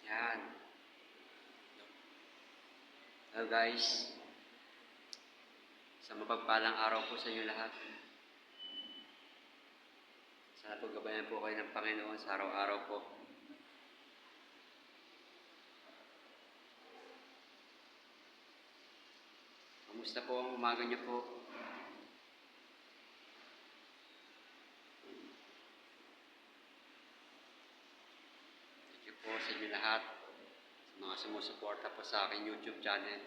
Yan. Hello guys. Sa mapagpalang araw po sa inyo lahat. Sana po gabayan po kayo ng Panginoon sa araw-araw po. Kamusta po ang umaga niyo po? Thank you po sa inyo lahat. Sa mga sumusuporta po sa aking YouTube channel.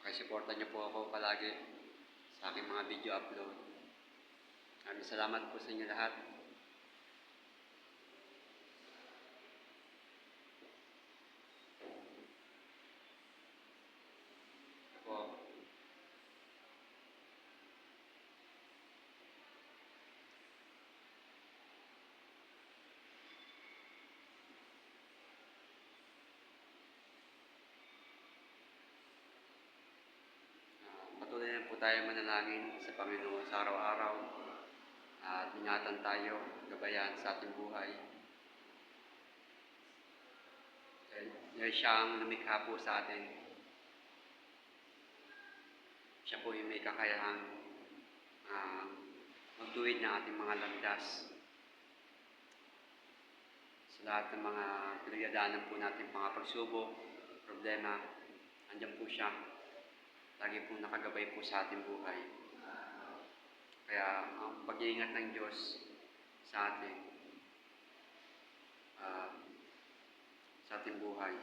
Pakisuporta niyo po ako palagi sa aking mga video upload. Maraming salamat po sa inyo lahat. Po. Patuloy na po tayo manalangin sa Panginoon sa araw-araw at ingatan tayo, gabayan sa ating buhay. Dahil siyang lumikha po sa atin. Siya po yung may kakayahang magtuwid ng ating mga landas. Sa lahat ng mga pinagdadaanan po natin, mga pagsubok, problema, andyan po siya. Lagi po nakagabay po sa ating buhay. Kaya ang pag-iingat ng Diyos sa atin, sa ating buhay,